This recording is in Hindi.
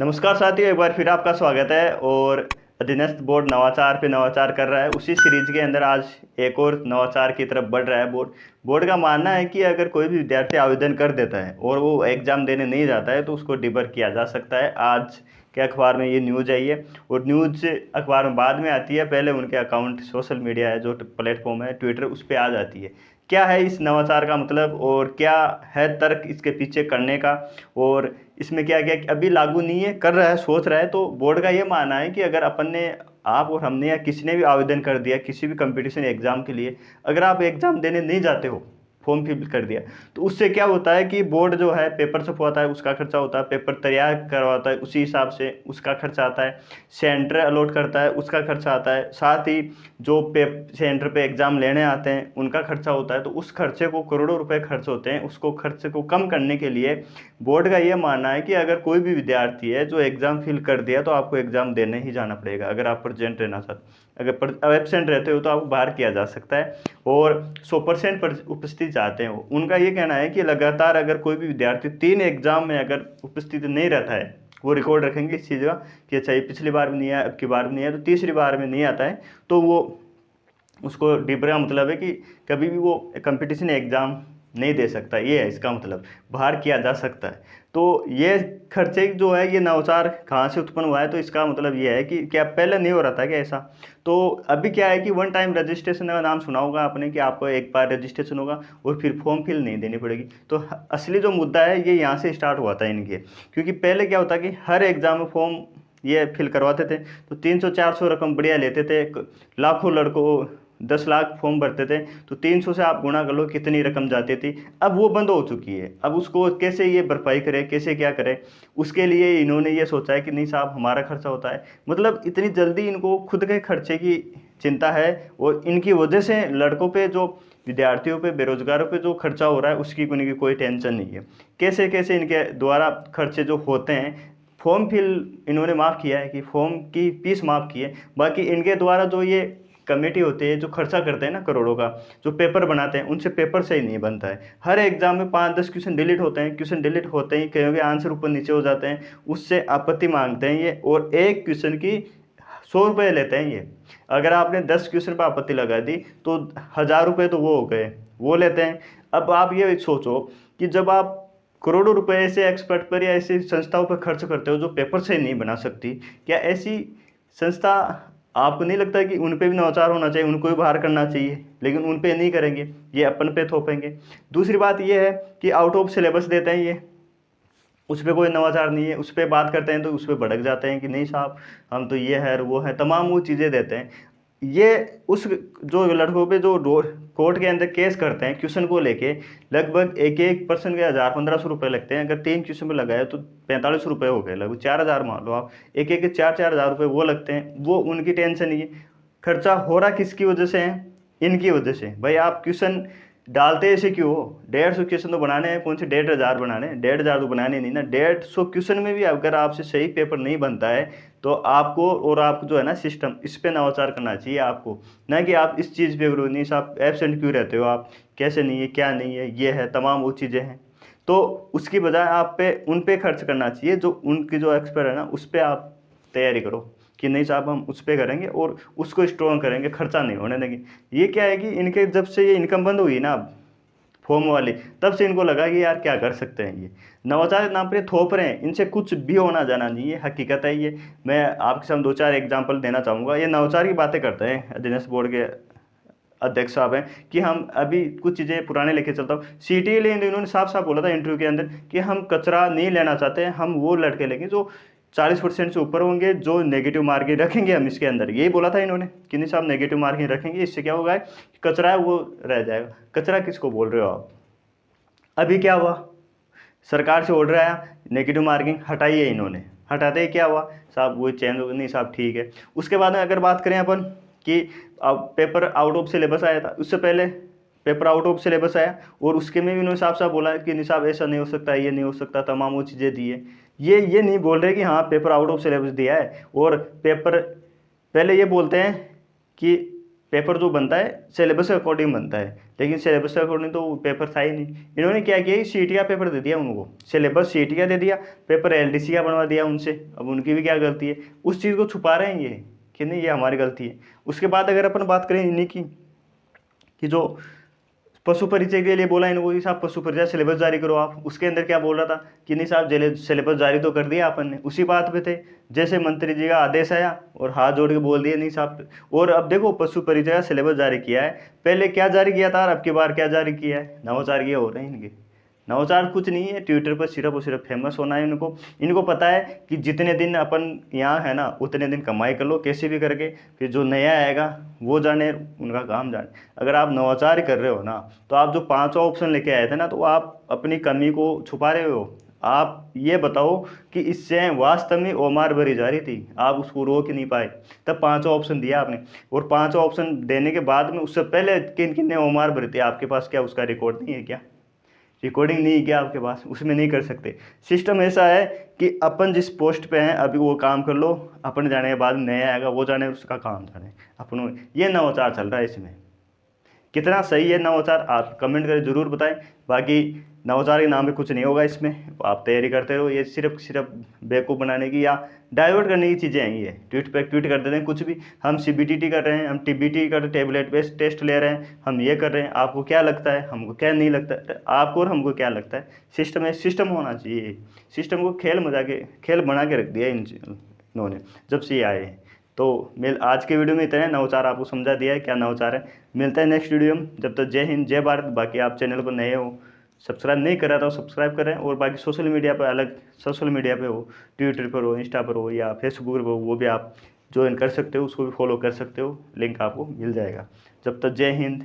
नमस्कार साथियों, एक बार फिर आपका स्वागत है। और अधीनस्थ बोर्ड नवाचार पे नवाचार कर रहा है। उसी सीरीज के अंदर आज एक और नवाचार की तरफ बढ़ रहा है बोर्ड। बोर्ड का मानना है कि अगर कोई भी विद्यार्थी आवेदन कर देता है और वो एग्ज़ाम देने नहीं जाता है तो उसको डिबर किया जा सकता है। आज के अखबार में ये न्यूज़ आई है और न्यूज़ अखबार में बाद में आती है। पहले उनके अकाउंट सोशल मीडिया है, जो प्लेटफॉर्म है ट्विटर, उस पर आ जाती है। क्या है इस नवाचार का मतलब और क्या है तर्क इसके पीछे करने का, और इसमें क्या क्या अभी लागू नहीं है, कर रहा है, सोच रहा है। तो बोर्ड का ये मानना है कि अगर अपन ने, आप और हमने या किसी ने भी आवेदन कर दिया किसी भी कंपटीशन एग्जाम के लिए, अगर आप एग्जाम देने नहीं जाते हो, फॉर्म फिल कर दिया, तो उससे क्या होता है कि बोर्ड जो है पेपर छपवाता है, उसका खर्चा होता है, पेपर तैयार करवाता है उसी हिसाब से उसका खर्चा आता है, सेंटर अलॉट करता है उसका खर्चा आता है, साथ ही जो सेंटर पे एग्ज़ाम लेने आते हैं उनका खर्चा होता है। तो उस खर्चे को, करोड़ों रुपए खर्च होते हैं, उसको खर्चे को कम करने के लिए बोर्ड का ये मानना है कि अगर कोई भी विद्यार्थी है जो एग्ज़ाम फिल कर दिया तो आपको एग्ज़ाम देने ही जाना पड़ेगा। अगर आप प्रेजेंट रहना चाहते, अगर एबसेंट रहते हो तो आपको बाहर किया जा सकता है। और 100% पर उपस्थिति चाहते हैं उनका ये कहना है कि लगातार अगर कोई भी विद्यार्थी 3 एग्जाम में अगर उपस्थित नहीं रहता है, वो रिकॉर्ड रखेंगे इस चीज़ का कि अच्छा ये पिछली बार में नहीं आया, अब की बार में नहीं आया, तो तीसरी बार में नहीं आता है तो वो, उसको डिबरा मतलब है कि कभी भी वो कंपटीशन एग्ज़ाम नहीं दे सकता। ये है इसका मतलब, बाहर किया जा सकता है। तो ये खर्चे जो है, ये नवाचार कहाँ से उत्पन्न हुआ है, तो इसका मतलब ये है कि क्या पहले नहीं हो रहा था क्या ऐसा। तो अभी क्या है कि वन टाइम रजिस्ट्रेशन का नाम सुना होगा आपने, कि आपको एक बार रजिस्ट्रेशन होगा और फिर फॉर्म फिल नहीं देनी पड़ेगी। तो असली जो मुद्दा है ये यहाँ से स्टार्ट हुआ था इनके, क्योंकि पहले क्या होता कि हर एग्ज़ाम में फॉर्म ये फिल करवाते थे तो 300-400 रकम बढ़िया लेते थे। लाखों लड़कों 10 लाख फॉर्म भरते थे तो 300 से आप गुणा कर लो कितनी रकम जाती थी। अब वो बंद हो चुकी है। अब उसको कैसे ये भरपाई करें, कैसे क्या करें, उसके लिए इन्होंने ये सोचा है कि नहीं साहब, हमारा खर्चा होता है। मतलब इतनी जल्दी इनको खुद के खर्चे की चिंता है और इनकी वजह से लड़कों पे, जो विद्यार्थियों पे, बेरोजगारों पे जो खर्चा हो रहा है उसकी उनकी कोई टेंशन नहीं है। कैसे कैसे इनके द्वारा खर्चे जो होते हैं, फॉर्म फिल इन्होंने माफ़ किया है कि फॉर्म की फीस माफ़ की है, बाकी इनके द्वारा जो ये कमेटी होती है जो खर्चा करते हैं ना करोड़ों का, जो पेपर बनाते हैं, उनसे पेपर सही नहीं बनता है। हर एग्जाम में 5-10 क्वेश्चन डिलीट होते हैं, क्वेश्चन डिलीट होते ही कहीं भी आंसर ऊपर नीचे हो जाते हैं, उससे आपत्ति मांगते हैं ये, और एक क्वेश्चन की 100 रुपये लेते हैं ये। अगर आपने 10 क्वेश्चन पर आपत्ति लगा दी तो 1000 रुपये तो वो हो गए, वो लेते हैं। अब आप ये सोचो कि जब आप करोड़ों रुपए ऐसे एक्सपर्ट पर या ऐसी संस्थाओं पर खर्च करते हो जो पेपर से नहीं बना सकती, क्या ऐसी संस्था, आपको नहीं लगता कि उन पे भी नवाचार होना चाहिए, उनको भी बाहर करना चाहिए? लेकिन उन पे नहीं करेंगे, ये अपन पे थोपेंगे। दूसरी बात ये है कि आउट ऑफ सिलेबस देते हैं ये, उस पर कोई नवाचार नहीं है। उस पर बात करते हैं तो उस पर भड़क जाते हैं कि नहीं साहब, हम तो ये है वो है, तमाम वो चीज़ें देते हैं। ये उस, जो लड़कों पे जो कोर्ट के अंदर केस करते हैं क्वेश्चन को लेके, लगभग एक एक पर्सन के 1000-1500 रुपये लगते हैं। अगर 3 क्वेश्चन में लगाए तो 45 रुपये हो गए, लगभग 4000 मान लो आप। एक एक के 4-4 हज़ार रुपये वो लगते हैं। वो उनकी टेंशन नहीं है। खर्चा हो रहा किसकी वजह से है? इनकी वजह से। भाई आप क्वेश्चन डालते ऐसे क्यों हो? 150 क्वेश्चन तो बनाने हैं, कौन से 1500 बनाने हैं? 1500 तो बनाने नहीं ना। 150 क्वेश्चन में भी अगर आपसे सही पेपर नहीं बनता है तो आपको, और आपको जो है ना सिस्टम, इस पे नवाचार करना चाहिए आपको, ना कि आप इस चीज़ पे करो। नहीं साहब, एबसेंट क्यों रहते हो आप, कैसे नहीं है, क्या नहीं है, ये है, तमाम वो चीज़ें हैं। तो उसकी बजाय आप पे, उन पे खर्च करना चाहिए, जो उनकी जो एक्सपर्ट है ना, उस पर आप तैयारी करो कि नहीं साहब हम उस पर करेंगे और उसको स्ट्रॉन्ग करेंगे, खर्चा नहीं होने देंगे। ये क्या है कि इनके जब से ये इनकम बंद हुई ना फॉर्म वाली, तब से इनको लगा कि यार क्या कर सकते हैं, ये नवाचार के नाम पे थोप रहे हैं, इनसे कुछ भी होना जाना नहीं है, हकीकत है ये। मैं आपके सामने 2-4 एग्जांपल देना चाहूँगा। ये नवाचार की बातें करते हैं, अधीनस्थ बोर्ड के अध्यक्ष साहब हैं, कि हम अभी कुछ चीज़ें पुराने लेके चलता हूँ। सीटी के लिए इन्होंने साफ साफ बोला था इंटरव्यू के अंदर कि हम कचरा नहीं लेना चाहते हैं, हम वो लड़के लेंगे जो 40% से ऊपर होंगे, जो नेगेटिव मार्किंग रखेंगे हम इसके अंदर। यही बोला था इन्होंने कि नहीं साहब नेगेटिव मार्किंग रखेंगे, इससे क्या होगा, कचरा है वो रह जाएगा। कचरा किसको बोल रहे हो आप? अभी क्या हुआ, सरकार से ऑर्डर आया नेगेटिव मार्किंग हटाइए, इन्होंने हटाते ही क्या हुआ साहब, वो चेंज हो, नहीं साहब ठीक है। उसके बाद में अगर बात करें अपन कि अब पेपर आउट ऑफ सिलेबस आया था, उससे पहले पेपर आउट ऑफ सिलेबस आया और उसके में भी उन्होंने साफ साफ बोला कि नहीं साहब ऐसा नहीं हो सकता, ये नहीं हो सकता, तमाम वो चीज़ें दी है। ये नहीं बोल रहे कि हाँ पेपर आउट ऑफ सिलेबस दिया है, और पेपर पहले ये बोलते हैं कि पेपर जो बनता है सिलेबस के अकॉर्डिंग बनता है, लेकिन सिलेबस के अकॉर्डिंग तो पेपर था ही नहीं। इन्होंने क्या किया, सीईटी का पेपर दे दिया उनको, सिलेबस सीईटी का दे दिया, पेपर एलडीसी का बनवा दिया उनसे। अब उनकी भी क्या गलती है, उस चीज़ को छुपा रहे हैं ये कि नहीं ये हमारी गलती है। उसके बाद अगर अपन बात करें इन्हीं की, कि जो पशु परिचय के लिए बोला इनको कि साहब पशु परिचय सिलेबस जारी करो आप, उसके अंदर क्या बोल रहा था कि नहीं साहब सिलेबस जारी तो कर दिया अपन ने, उसी बात पे थे। जैसे मंत्री जी का आदेश आया और हाथ जोड़ के बोल दिए नहीं साहब। और अब देखो पशु परिचय का सिलेबस जारी किया है, पहले क्या जारी किया था और अब की बार क्या जारी किया है, नवाचार किए हो रहे हैं इनके। नवाचार कुछ नहीं है, ट्विटर पर सिर्फ और सिर्फ फेमस होना है इनको। इनको पता है कि जितने दिन अपन यहाँ है ना उतने दिन कमाई कर लो कैसे भी करके, फिर जो नया आएगा वो जाने, उनका काम जाने। अगर आप नवाचार कर रहे हो ना, तो आप जो 5 ऑप्शन लेके आए थे ना, तो आप अपनी कमी को छुपा रहे हो। आप ये बताओ कि इससे वास्तव में ओमार भरी जा रही थी, आप उसको रोक नहीं पाए, तब 5 ऑप्शन दिया आपने। और 5 ऑप्शन देने के बाद में उससे पहले किन किन ने ओमार भरी थी आपके पास, क्या उसका रिकॉर्ड नहीं है क्या? रिकॉर्डिंग नहीं है क्या आपके पास? उसमें नहीं कर सकते। सिस्टम ऐसा है कि अपन जिस पोस्ट पे हैं अभी वो काम कर लो, अपन जाने के बाद नया आएगा वो जाने, उसका काम जाने। अपन ये नवाचार चल रहा है इसमें। कितना सही है नवाचार, आप कमेंट करके ज़रूर बताएं। बाकी नवाचार के नाम पे कुछ नहीं होगा इसमें, आप तैयारी करते रहो। ये सिर्फ बेवकूफ़ बनाने की या डाइवर्ट करने की चीज़ें हैं। ये ट्वीट पे ट्वीट कर देते हैं कुछ भी, हम सीबीटीटी कर रहे हैं, हम टीबीटी कर टेबलेट बेस्ड टेस्ट ले रहे हैं, हम ये कर रहे हैं, आपको क्या लगता है, हमको क्या नहीं लगता है, आपको और हमको क्या लगता है। सिस्टम है, सिस्टम होना चाहिए। सिस्टम को खेल बना के रख दिया इन्होंने जब से ये आए हैं। तो आज के वीडियो में इतना है, नवाचार आपको समझा दिया है क्या नवाचार है। मिलता है नेक्स्ट वीडियो में, जब तक जय हिंद जय भारत। बाकी आप चैनल पर नए हो, सब्सक्राइब नहीं करा तो सब्सक्राइब करें। और बाकी सोशल मीडिया पर अलग सोशल मीडिया पे हो, ट्विटर पर हो, इंस्टा पर हो या फेसबुक पर हो, वो भी आप ज्वाइन कर सकते हो, उसको भी फॉलो कर सकते हो, लिंक आपको मिल जाएगा। जब तक जय हिंद